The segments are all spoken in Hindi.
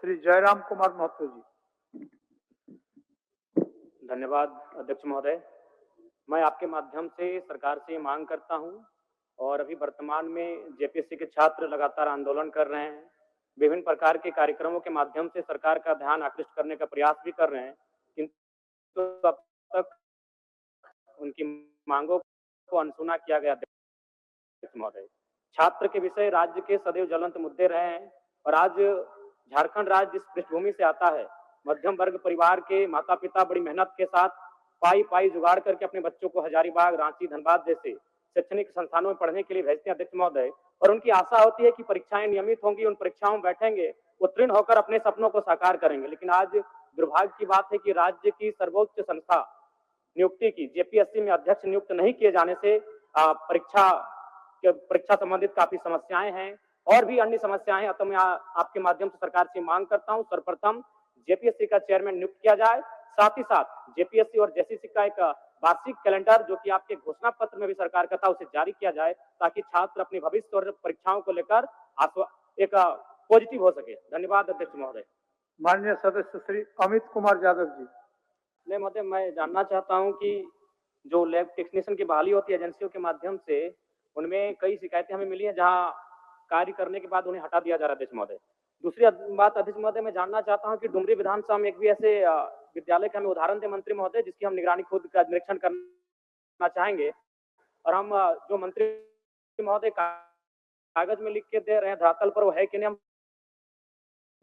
श्री जयराम कुमार महतो जी। धन्यवाद अध्यक्ष महोदय। मैं आपके माध्यम से सरकार से मांग करता हूं और अभी वर्तमान में जेपीएससी के छात्र लगातार आंदोलन कर रहे हैं, विभिन्न प्रकार के कार्यक्रमों के माध्यम से सरकार का ध्यान आकृष्ट करने का प्रयास भी कर रहे हैं, किंतु अब तक उनकी मांगों को अनसुना किया गया। अध्यक्ष महोदय, छात्र के विषय राज्य के सदैव ज्वलंत मुद्दे रहे हैं और आज झारखंड राज्य जिस पृष्ठभूमि से आता है, मध्यम वर्ग परिवार के माता पिता बड़ी मेहनत के साथ पाई पाई जुगाड़ करके अपने बच्चों को हजारीबाग, रांची, धनबाद जैसे शैक्षणिक संस्थानों में पढ़ने के लिए भेजते हैं अध्यक्ष महोदय, और उनकी आशा होती है कि परीक्षाएं नियमित होंगी, उन परीक्षाओं में बैठेंगे, उत्तीर्ण होकर अपने सपनों को साकार करेंगे। लेकिन आज दुर्भाग्य की बात है कि राज्य की सर्वोच्च संस्था नियुक्ति की जेपीएससी में अध्यक्ष नियुक्त नहीं किए जाने से परीक्षा संबंधित काफी समस्याएं हैं और भी अन्य समस्याएं हैं। तो मैं आपके माध्यम से सरकार से मांग करता हूं, सर्वप्रथम जेपीएससी का चेयरमैन नियुक्त किया जाए, साथ ही साथ जेपीएससी और जेसीसी का एक वार्षिक कैलेंडर जो कि आपके घोषणा पत्र में भी सरकार का था उसे जारी किया जाए, ताकि छात्र अपने भविष्य और परीक्षाओं को लेकर एक पॉजिटिव हो सके। धन्यवाद अध्यक्ष महोदय। माननीय सदस्य श्री अमित कुमार यादव जी। नहीं महोदय, मैं जानना चाहता हूं कि जो लैब टेक्नीशियन की बहाली होती है एजेंसियों के माध्यम से, उनमें कई शिकायतें हमें मिली हैं जहां कार्य करने के बाद उन्हें हटा दिया जा रहा है अध्यक्ष महोदय। दूसरी बात अध्यक्ष महोदय, मैं जानना चाहता हूं कि डुमरी विधानसभा में एक भी ऐसे विद्यालय का हमें उदाहरण दे मंत्री महोदय, जिसकी हम निगरानी खुद का निरीक्षण करना चाहेंगे, और हम जो मंत्री महोदय कागज में लिख के दे रहे हैं धरातल पर वो है कि नहीं, हम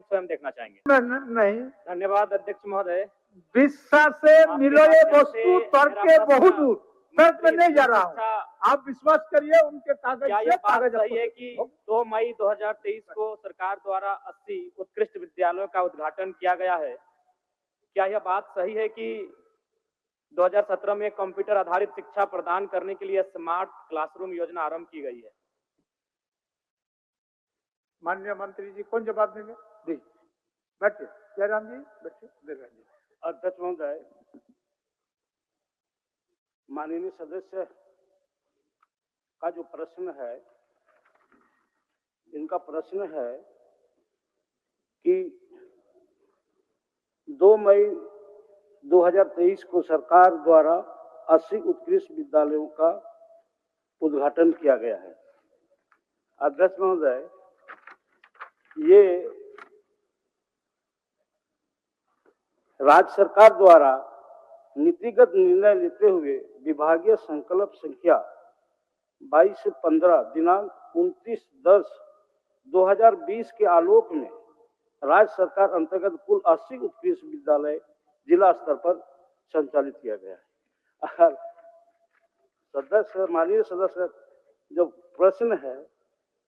स्वयं देखना चाहेंगे। नहीं। धन्यवाद अध्यक्ष महोदय। विश्वास से मिलो ये वस्तु तर्क के बहुत दूर, तर्क में नहीं जा रहा हूँ, आप विश्वास करिए उनके कागज से। कागज सही है कि 2 मई 2023 को सरकार द्वारा 80 उत्कृष्ट विद्यालयों का उद्घाटन किया गया है। क्या यह बात सही है कि 2017 में कंप्यूटर आधारित शिक्षा प्रदान करने के लिए स्मार्ट क्लासरूम योजना आरंभ की गई है? माननीय मंत्री जी कौन जवाब देंगे? जी बैठिए, जयराम जी बैठिए। अध्यक्ष महोदय, माननीय सदस्य का जो प्रश्न है, इनका प्रश्न है कि 2 मई 2023 को सरकार द्वारा 80 उत्कृष्ट विद्यालयों का उद्घाटन किया गया है। अध्यक्ष महोदय, ये राज्य सरकार द्वारा नीतिगत निर्णय लेते हुए विभागीय संकल्प संख्या 22 से 15 दिनांक 29/10/2020 के आलोक में राज्य सरकार अंतर्गत कुल 80 उत्कृष्ट विद्यालय जिला स्तर पर संचालित किया गया है। सदस्य, माननीय सदस्य, जो प्रश्न है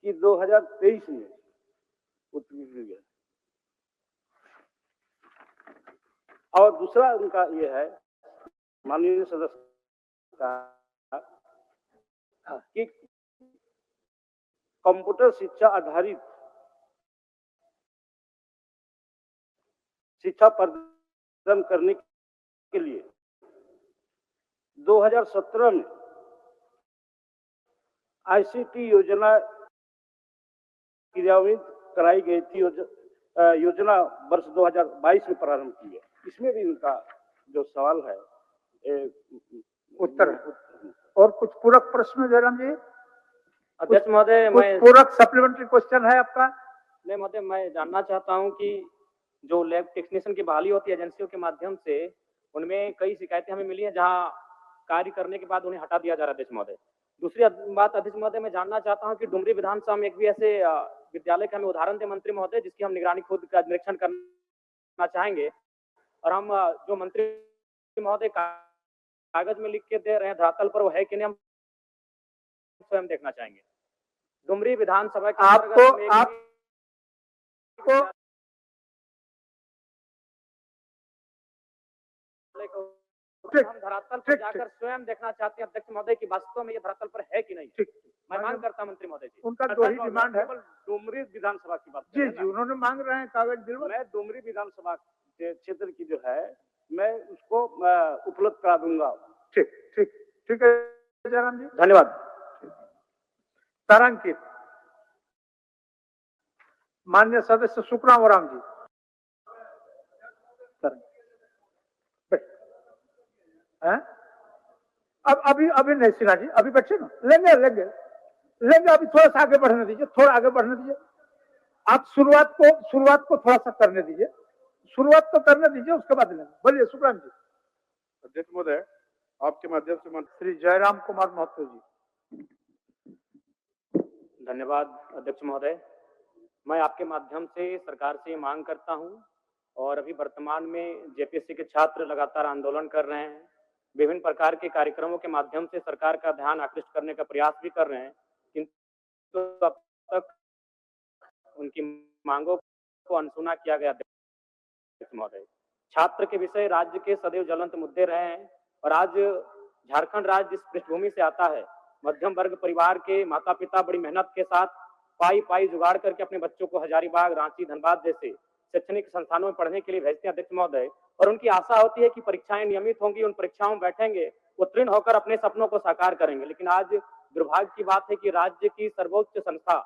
कि 2023 में उत्कृष्ट, और दूसरा उनका ये है माननीय सदस्य का कि कंप्यूटर शिक्षा आधारित शिक्षा प्रदान करने के लिए 2017 में आईसीटी योजना क्रियान्वित कराई गई थी। योजना वर्ष 2022 में प्रारंभ की है। इसमें भी इनका जो सवाल है उत्तर है। और कुछ पूरक प्रश्न जयराम जी? अध्यक्ष महोदय, मैं पूरक सप्लीमेंट्री क्वेश्चन है आपका? नहीं महोदय, मैं जानना चाहता हूं कि जो लैब टेक्नीशियन की बहाली होती है एजेंसियों के माध्यम से, उनमें कई शिकायतें हमें मिली हैं जहां कार्य करने के बाद उन्हें हटा दिया जा रहा है अध्यक्ष महोदय। दूसरी बात अध्यक्ष महोदय, मैं जानना चाहता हूं कि डुमरी विधानसभा में एक भी ऐसे विद्यालय का हमें उदाहरण दे मंत्री महोदय, जिसकी हम निगरानी खुद का निरीक्षण करना चाहेंगे, और हम जो मंत्री महोदय कागज में लिख के दे रहे हैं धरातल पर वो है कि नहीं, हम स्वयं देखना चाहेंगे। डुमरी विधानसभा के आपको हम धरातल पर जाकर स्वयं देखना चाहते हैं अध्यक्ष महोदय कि वास्तव में ये धरातल पर है कि नहीं। मैं मांग करता मंत्री महोदय जी। उनका दो ही डिमांड है। डुमरी विधानसभा की बात जी जी, उन्होंने मांग रहे हैं कागज बिल्कुल। मैं डुमरी विधानसभा क्षेत्र की जो है मैं उसको उपलब्ध करा दूंगा। ठीक है जयराम जी, धन्यवाद। तारांकित माननीय सदस्य सुखराम ओराम जी। हैं? अब अभी अभी नहीं सिन्हा जी, अभी बच्चे ना लेंगे लेंगे लेंगे, अभी थोड़ा सा आगे बढ़ने दीजिए, थोड़ा आगे बढ़ने दीजिए। आप शुरुआत को थोड़ा सा करने दीजिए, शुरुआत तो करने दीजिए, उसके बाद लेंगे। बोलिए सुब्रम जी। अध्यक्ष महोदय, आपके माध्यम से श्री जयराम कुमार महतो जी। धन्यवाद अध्यक्ष महोदय। मैं आपके माध्यम से सरकार से ये मांग करता हूं और अभी वर्तमान में जेपीएससी के छात्र लगातार आंदोलन कर रहे हैं, विभिन्न प्रकार के कार्यक्रमों के माध्यम से सरकार का ध्यान आकृष्ट करने का प्रयास भी कर रहे हैं, किंतु अब तक उनकी मांगों को अनसुना किया गया। अध्यक्ष महोदय, छात्र के विषय राज्य के सदैव ज्वलंत मुद्दे रहे हैं और आज झारखंड राज्य जिस पृष्ठभूमि से आता है, मध्यम वर्ग परिवार के माता पिता बड़ी मेहनत के साथ पाई पाई जुगाड़ करके अपने बच्चों को हजारीबाग, रांची, धनबाद जैसे शैक्षणिक संस्थानों में पढ़ने के लिए भेजते हैं अध्यक्ष महोदय, और उनकी आशा होती है कि परीक्षाएं नियमित होंगी, उन परीक्षाओं में बैठेंगे, उत्तीर्ण होकर अपने सपनों को साकार करेंगे। लेकिन आज दुर्भाग्य की बात है कि राज्य की सर्वोच्च संस्था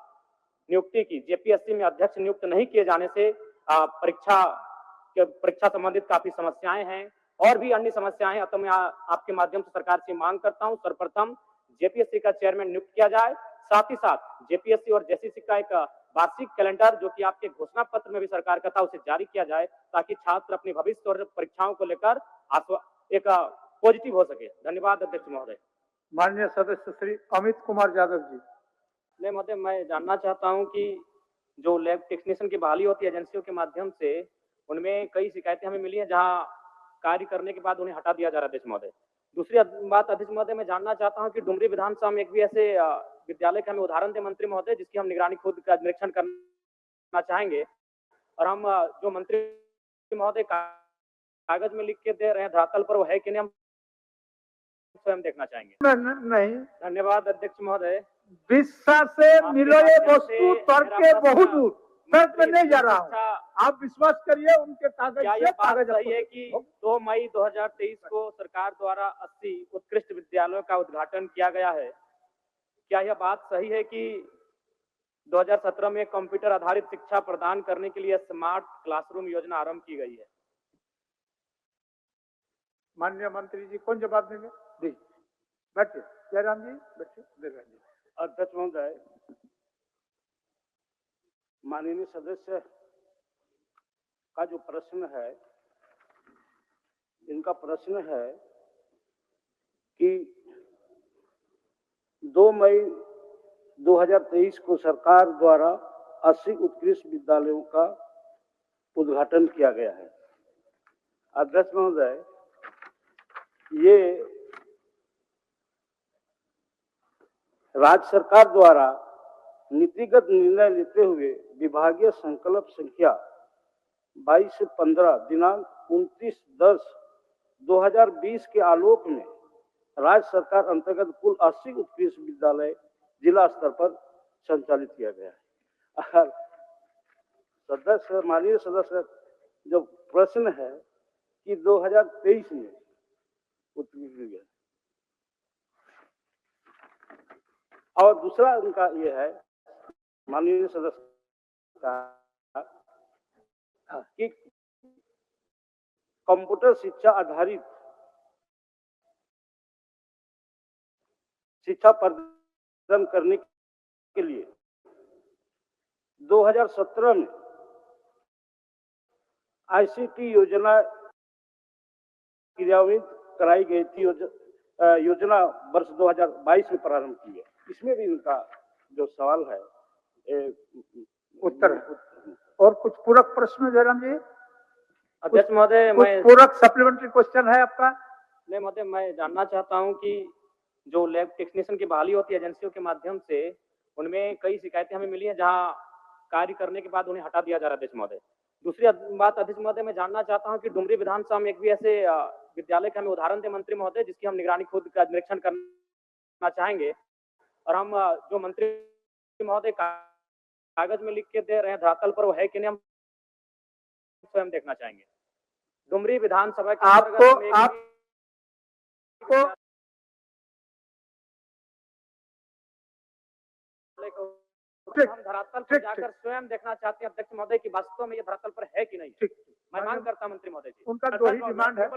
नियुक्ति की जेपीएससी में अध्यक्ष नियुक्त नहीं किए जाने से परीक्षा संबंधित काफी समस्याएं हैं और भी अन्य समस्याएं हैं। अतः मैं आपके माध्यम से सरकार से मांग करता हूं, सर्वप्रथम जेपीएससी का चेयरमैन नियुक्त किया जाए, साथ ही साथ जेपीएससी और जेसीसी का एक वार्षिक कैलेंडर जो कि आपके घोषणा पत्र में भी सरकार का था, उसे जारी किया जाए ताकि छात्र अपने भविष्य और परीक्षाओं को लेकर एक पॉजिटिव हो सके। धन्यवाद अध्यक्ष महोदय। माननीय सदस्य श्री अमित कुमार यादव जी। नहीं महोदय, मैं जानना चाहता हूं कि जो लैब टेक्नीशियन की बहाली होती है एजेंसियों के माध्यम से, उनमें कई शिकायतें हमें मिली हैं जहां कार्य करने के बाद उन्हें हटा दिया जा रहा है अध्यक्ष महोदय। दूसरी बात अध्यक्ष महोदय, मैं जानना चाहता हूं कि डुमरी विधानसभा में एक भी ऐसे विद्यालय का हमें उदाहरण दे मंत्री महोदय जिसकी हम निगरानी खुद का निरीक्षण करना चाहेंगे, और हम जो मंत्री महोदय कागज में लिख के दे रहे हैं धरातल पर वो है कि नहीं, हम स्वयं देखना चाहेंगे। नहीं, धन्यवाद अध्यक्ष महोदय। विश्वास से मिलो ये वस्तु तर्क के बहुत दूर, तर्क में नहीं जा रहा हूँ, आप विश्वास करिए उनके कागज क्या से। यह बात सही है कि 2 मई 2023 को सरकार द्वारा 80 उत्कृष्ट विद्यालयों का उद्घाटन किया गया है? क्या यह बात सही है कि 2017 में कंप्यूटर आधारित शिक्षा प्रदान करने के लिए स्मार्ट क्लासरूम योजना आरंभ की गई है? माननीय मंत्री जी कौन जवाब देंगे? जी बैठिए, जयराम जी बैठिए। जयराम जी। अध्यक्ष महोदय, माननीय सदस्य का जो प्रश्न है, इनका प्रश्न है कि 2 मई 2023 को सरकार द्वारा 80 उत्कृष्ट विद्यालयों का उद्घाटन किया गया है। अध्यक्ष महोदय, ये राज्य सरकार द्वारा नीतिगत निर्णय लेते हुए विभागीय संकल्प संख्या 22 से 15 दिनांक 29/10/2020 के आलोक में राज्य सरकार अंतर्गत कुल 80 उत्कृष्ट विद्यालय जिला स्तर पर संचालित किया गया है। सदस्य, माननीय सदस्य, जो प्रश्न है कि 2023 में उत्कृष्ट विद्यालय, और दूसरा उनका ये है माननीय सदस्य का कि कंप्यूटर शिक्षा आधारित शिक्षा प्रदान करने के लिए 2017 में आईसीटी योजना क्रियान्वित कराई गई थी। योजना वर्ष 2022 में प्रारंभ की है। इसमें भी उनका जो सवाल है उत्तर है। और कुछ पूरक प्रश्न जयराम जी? अध्यक्ष महोदय, मैं पूरक सप्लीमेंट्री क्वेश्चन है आपका? नहीं महोदय, मैं जानना चाहता हूं कि जो लैब टेक्नीशियन की बहाली होती है एजेंसियों के माध्यम से, उनमें कई शिकायतें हमें मिली हैं जहां कार्य करने के बाद उन्हें हटा दिया जा रहा है अध्यक्ष महोदय। दूसरी बात अध्यक्ष महोदय, मैं जानना चाहता हूं कि डुमरी विधानसभा में एक भी ऐसे विद्यालय का हमें उदाहरण दे मंत्री महोदय जिसकी हम निगरानी खुद का निरीक्षण करना चाहेंगे, और हम जो मंत्री महोदय कागज में लिख के दे रहे हैं धरातल पर वो है कि नहीं, हम स्वयं देखना चाहेंगे। डुमरी विधानसभा के आपको हम धरातल पर जाकर स्वयं देखना चाहते हैं अध्यक्ष महोदय कि वास्तव में ये धरातल पर है कि नहीं। मैं मांग करता मंत्री महोदय जी। उनका दो ही डिमांड है।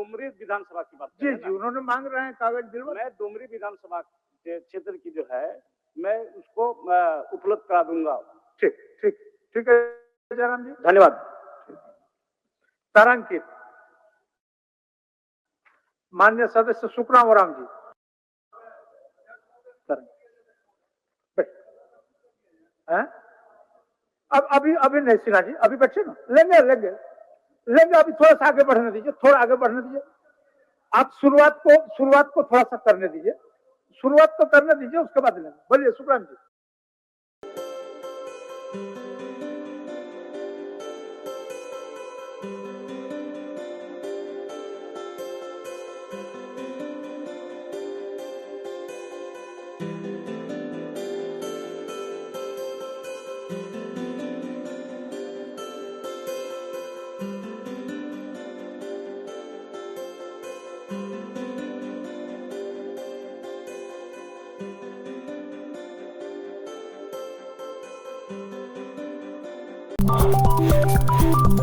डुमरी विधानसभा की बात कर जी रहे हैं जी ना? उन्होंने मांग रहे हैं कागज दिलवा। मैं डुमरी विधानसभा क्षेत्र की जो है मैं उसको उपलब्ध करा दूंगा। ठीक ठीक ठीक है जयराम जी। धन्यवाद। तारांकित मान्य सदस्य सुखराम ओराम जी। बैठ। हैं? अब अभी नहीं सिन्हा जी, अभी बैठे ना, लेंगे लेंगे लेंगे, अभी थोड़ा सा आगे बढ़ने दीजिए, थोड़ा आगे बढ़ने दीजिए। आप शुरुआत को थोड़ा सा करने दीजिए, शुरुआत तो करने दीजिए, उसके बाद लेंगे। बोलिए सुखराम जी।